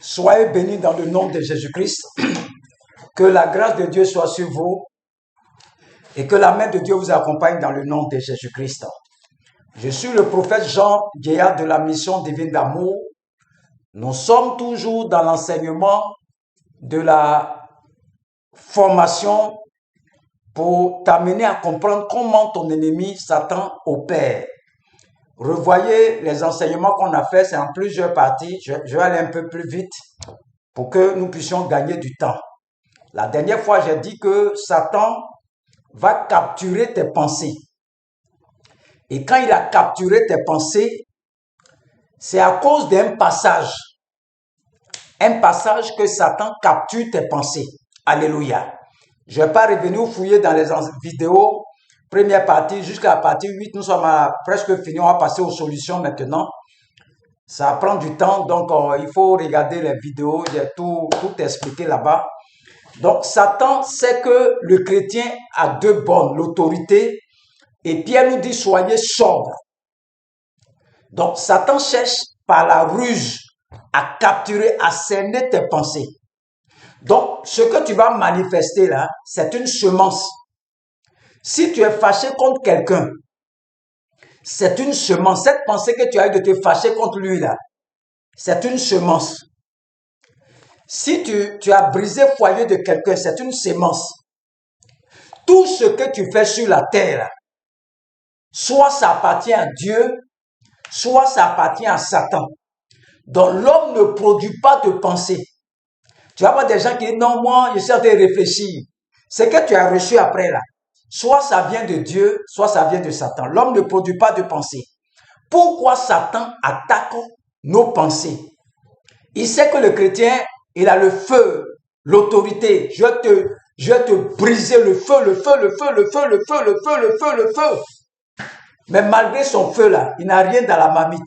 Soyez bénis dans le nom de Jésus-Christ. Que la grâce de Dieu soit sur vous et que la main de Dieu vous accompagne dans le nom de Jésus-Christ. Je suis le prophète Jean Guéat de la mission divine d'amour. Nous sommes toujours dans l'enseignement de la formation pour t'amener à comprendre comment ton ennemi Satan opère. Revoyez les enseignements qu'on a faits, c'est en plusieurs parties. Je vais aller un peu plus vite pour que nous puissions gagner du temps. La dernière fois, j'ai dit que Satan va capturer tes pensées. Et quand il a capturé tes pensées, c'est à cause d'un passage. Un passage que Satan capture tes pensées. Alléluia. Je ne vais pas revenir fouiller dans les vidéos. Première partie, jusqu'à la partie 8, nous sommes presque finis. On va passer aux solutions maintenant. Ça prend du temps, donc il faut regarder les vidéos. J'ai tout expliqué là-bas. Donc, Satan sait que le chrétien a deux bornes, l'autorité, et Pierre nous dit, soyez sobre. Donc, Satan cherche par la ruse à capturer, à cerner tes pensées. Donc, ce que tu vas manifester là, c'est une semence. Si tu es fâché contre quelqu'un, c'est une semence. Cette pensée que tu as eu de te fâcher contre lui là, c'est une semence. Si tu as brisé le foyer de quelqu'un, c'est une semence. Tout ce que tu fais sur la terre, soit ça appartient à Dieu, soit ça appartient à Satan. Donc l'homme ne produit pas de pensée. Tu vas voir des gens qui disent, non, moi, je suis en train de réfléchir. Ce que tu as reçu après là, soit ça vient de Dieu, soit ça vient de Satan. L'homme ne produit pas de pensée. Pourquoi Satan attaque nos pensées? Il sait que le chrétien, il a le feu, l'autorité. Je vais te briser le feu, le feu, le feu, le feu, le feu, le feu, le feu, le feu. Mais malgré son feu là, il n'a rien dans la marmite.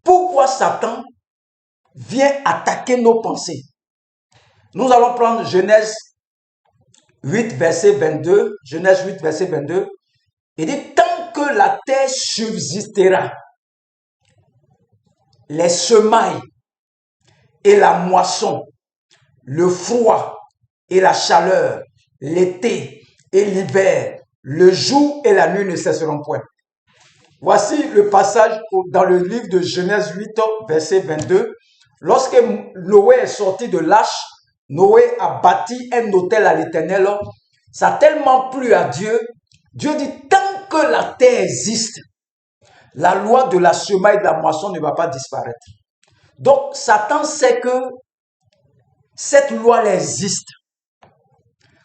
Pourquoi Satan vient attaquer nos pensées? Nous allons prendre Genèse 8, verset 22. Genèse 8, verset 22. Il dit, tant que la terre subsistera, les semailles et la moisson, le froid et la chaleur, l'été et l'hiver, le jour et la nuit ne cesseront point. Voici le passage dans le livre de Genèse 8, verset 22. Lorsque Noé est sorti de l'arche, Noé a bâti un autel à l'Éternel. Ça a tellement plu à Dieu. Dieu dit, tant que la terre existe, la loi de la semaille et de la moisson ne va pas disparaître. Donc, Satan sait que cette loi existe.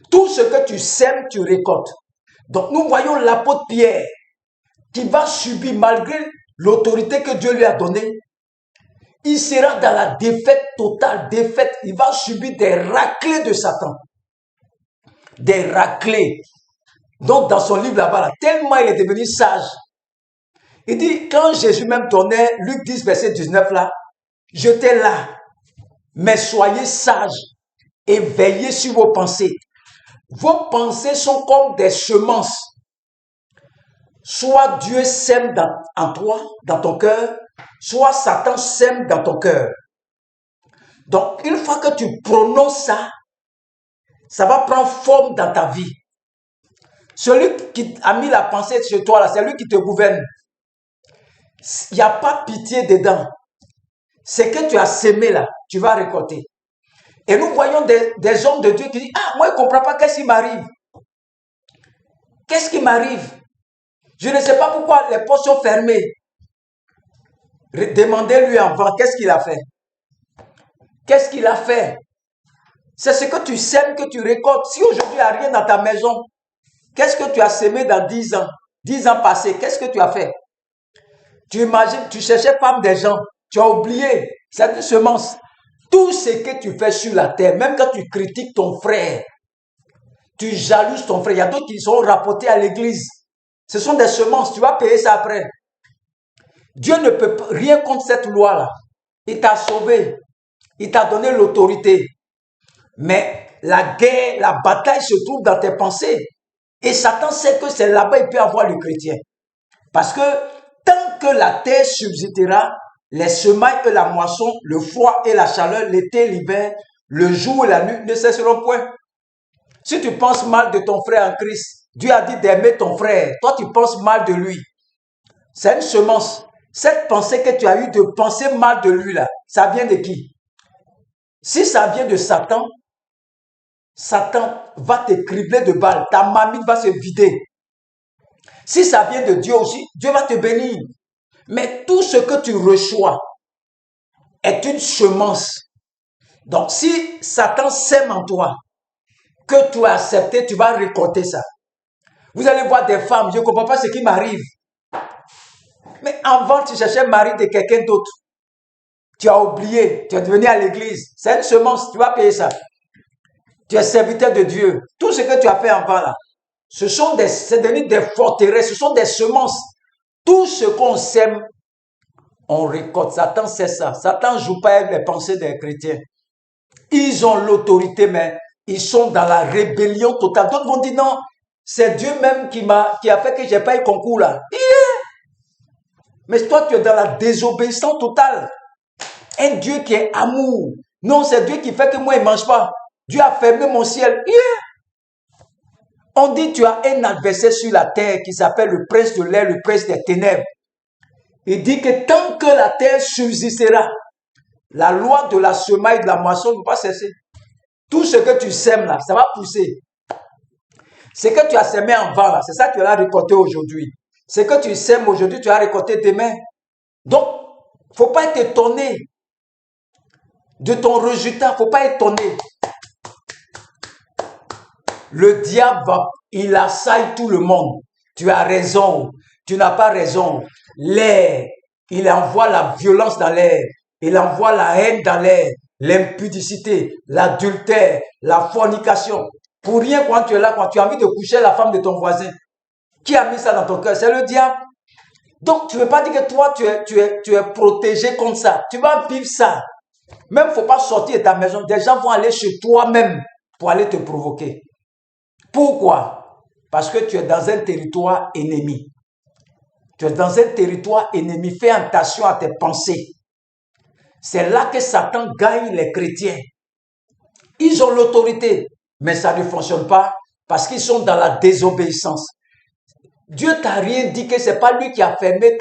Tout ce que tu sèmes, tu récoltes. Donc, nous voyons l'apôtre Pierre qui va subir, malgré l'autorité que Dieu lui a donnée, il sera dans la défaite totale, défaite. Il va subir des raclées de Satan. Des raclées. Donc, dans son livre là-bas, tellement il est devenu sage. Il dit, quand Jésus même donnait, Luc 10, verset 19 là, j'étais là, mais soyez sages et veillez sur vos pensées. Vos pensées sont comme des semences. Soit Dieu sème en toi, dans ton cœur, soit Satan sème dans ton cœur. Donc, une fois que tu prononces ça, ça va prendre forme dans ta vie. Celui qui a mis la pensée chez toi, là, c'est lui qui te gouverne. Il n'y a pas pitié dedans. Ce que tu as sémé là, tu vas récolter. Et nous voyons des hommes de Dieu qui disent, ah, moi je ne comprends pas, qu'est-ce qui m'arrive? Qu'est-ce qui m'arrive? Je ne sais pas pourquoi les portes sont fermées. Demandez-lui avant, qu'est-ce qu'il a fait? Qu'est-ce qu'il a fait? C'est ce que tu sèmes que tu récoltes. Si aujourd'hui il n'y a rien dans ta maison, qu'est-ce que tu as sémé dans 10 ans? 10 ans passés, qu'est-ce que tu as fait? Tu imagines, tu cherchais femme des gens, tu as oublié, c'est une semence. Tout ce que tu fais sur la terre, même quand tu critiques ton frère, tu jalouses ton frère, il y a d'autres qui sont rapportés à l'église. Ce sont des semences, tu vas payer ça après. Dieu ne peut rien contre cette loi-là. Il t'a sauvé, il t'a donné l'autorité. Mais la guerre, la bataille se trouve dans tes pensées. Et Satan sait que c'est là-bas qu'il peut avoir le chrétien. Parce que tant que la terre subsistera, les semailles et la moisson, le froid et la chaleur, l'été, l'hiver, le jour et la nuit ne cesseront point. Si tu penses mal de ton frère en Christ, Dieu a dit d'aimer ton frère. Toi, tu penses mal de lui. C'est une semence. Cette pensée que tu as eue de penser mal de lui, là, ça vient de qui? Si ça vient de Satan, Satan va te cribler de balles. Ta mamie va se vider. Si ça vient de Dieu aussi, Dieu va te bénir. Mais tout ce que tu reçois est une semence. Donc, si Satan sème en toi, que tu as accepté, tu vas récolter ça. Vous allez voir des femmes, je ne comprends pas ce qui m'arrive. Mais avant, tu cherchais le mari de quelqu'un d'autre. Tu as oublié, tu es devenu à l'église. C'est une semence, tu vas payer ça. Tu es serviteur de Dieu. Tout ce que tu as fait avant là, c'est devenu des forteresses, ce sont des semences. Tout ce qu'on sème, on récolte. Satan sait ça. Satan ne joue pas avec les pensées des chrétiens. Ils ont l'autorité, mais ils sont dans la rébellion totale. D'autres vont dire non, c'est Dieu même qui a fait que je n'ai pas eu concours là. Mais toi, tu es dans la désobéissance totale. Un Dieu qui est amour. Non, c'est Dieu qui fait que moi, il ne mange pas. Dieu a fermé mon ciel. On dit tu as un adversaire sur la terre qui s'appelle le prince de l'air, le prince des ténèbres. Il dit que tant que la terre subsistera, la loi de la semaille et de la moisson ne va pas cesser. Tout ce que tu sèmes là, ça va pousser. Ce que tu as semé en vent là, c'est ça que tu vas récolter aujourd'hui. Ce que tu sèmes aujourd'hui, tu vas récolter demain. Donc, il ne faut pas être étonné de ton résultat. Il ne faut pas être étonné. Le diable, il assaille tout le monde. Tu as raison, tu n'as pas raison. L'air, il envoie la violence dans l'air. Il envoie la haine dans l'air, l'impudicité, l'adultère, la fornication. Pour rien, quand tu es là, quand tu as envie de coucher la femme de ton voisin, qui a mis ça dans ton cœur? C'est le diable. Donc, tu ne veux pas dire que toi, tu es protégé comme ça. Tu vas vivre ça. Même, il ne faut pas sortir de ta maison. Des gens vont aller chez toi-même pour aller te provoquer. Pourquoi? Parce que tu es dans un territoire ennemi. Tu es dans un territoire ennemi. Fais attention à tes pensées. C'est là que Satan gagne les chrétiens. Ils ont l'autorité, mais ça ne fonctionne pas parce qu'ils sont dans la désobéissance. Dieu t'a rien dit que c'est pas lui qui a fermé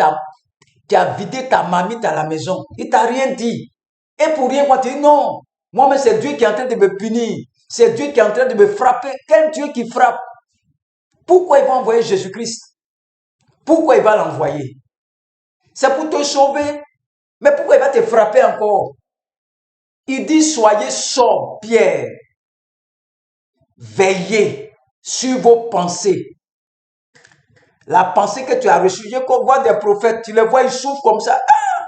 qui a vidé ta mamie à la maison. Il t'a rien dit. Et pour rien, tu dis non. Moi-même, c'est Dieu qui est en train de me punir. C'est Dieu qui est en train de me frapper. Quel Dieu qui frappe? Pourquoi il va envoyer Jésus-Christ? Pourquoi il va l'envoyer? C'est pour te sauver. Mais pourquoi il va te frapper encore? Il dit, soyez sobres, Pierre. Veillez sur vos pensées. La pensée que tu as reçue, je vois des prophètes, tu les vois, ils souffrent comme ça. Ah,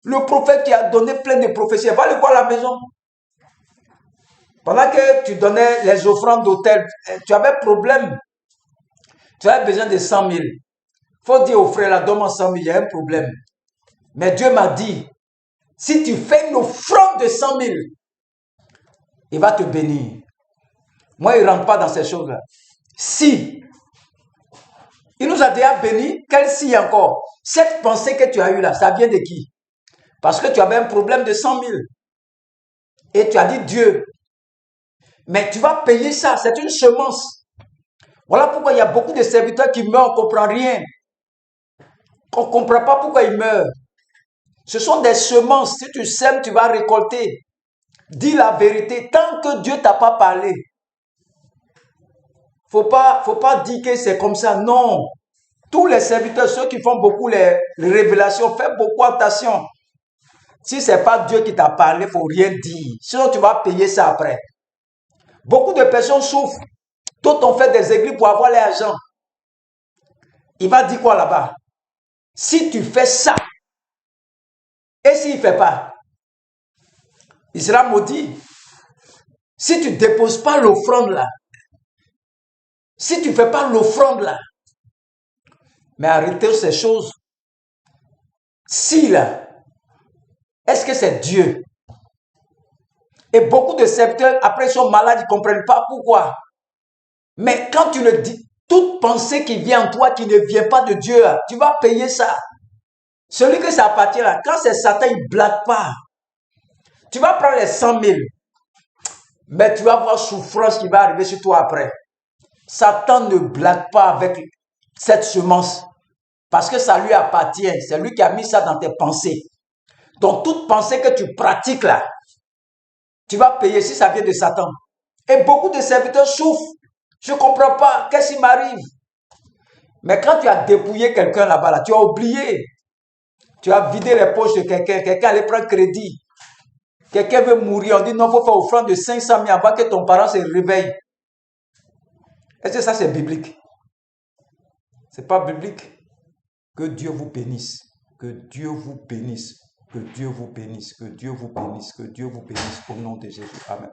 le prophète qui a donné plein de prophéties, va le voir à la maison. Pendant que tu donnais les offrandes d'hôtel, tu avais problème. Tu avais besoin de 100 000. Il faut dire au frère, là, donne-moi 100 000, il y a un problème. Mais Dieu m'a dit, si tu fais une offrande de 100 000, il va te bénir. Moi, il ne rentre pas dans ces choses-là. Si, il nous a déjà bénis, quel si encore? Cette pensée que tu as eue là, ça vient de qui? Parce que tu avais un problème de 100 000. Et tu as dit Dieu. Mais tu vas payer ça, c'est une semence. Voilà pourquoi il y a beaucoup de serviteurs qui meurent, on ne comprend rien. On ne comprend pas pourquoi ils meurent. Ce sont des semences. Si tu sèmes, tu vas récolter. Dis la vérité. Tant que Dieu ne t'a pas parlé, faut pas dire que c'est comme ça. Non. Tous les serviteurs, ceux qui font beaucoup les révélations, faites beaucoup attention. Si ce n'est pas Dieu qui t'a parlé, il ne faut rien dire. Sinon, tu vas payer ça après. Beaucoup de personnes souffrent. D'autres ont fait des églises pour avoir l'argent. Il va dire quoi là-bas? Si tu fais ça, et s'il ne fait pas, il sera maudit. Si tu ne déposes pas l'offrande là, si tu ne fais pas l'offrande là, mais arrêtez ces choses. Si là, est-ce que c'est Dieu? Et beaucoup de serviteurs, après, ils sont malades, ils ne comprennent pas pourquoi. Mais quand tu le dis, toute pensée qui vient en toi, qui ne vient pas de Dieu, tu vas payer ça. Celui que ça appartient là, quand c'est Satan, il ne blague pas. Tu vas prendre les 100 000, mais tu vas voir souffrance qui va arriver sur toi après. Satan ne blague pas avec cette semence, parce que ça lui appartient. C'est lui qui a mis ça dans tes pensées. Donc, toute pensée que tu pratiques là, tu vas payer si ça vient de Satan. Et beaucoup de serviteurs souffrent. Je ne comprends pas. Qu'est-ce qui m'arrive? Mais quand tu as dépouillé quelqu'un là-bas, là, tu as oublié. Tu as vidé les poches de quelqu'un. Quelqu'un allait prendre crédit. Quelqu'un veut mourir. On dit non, il faut faire offrande de 500 000 avant que ton parent se réveille. Est-ce que ça c'est biblique? Ce n'est pas biblique. Que Dieu vous bénisse. Que Dieu vous bénisse. Que Dieu vous bénisse. Que Dieu vous bénisse. Que Dieu vous bénisse. Au nom de Jésus. Amen.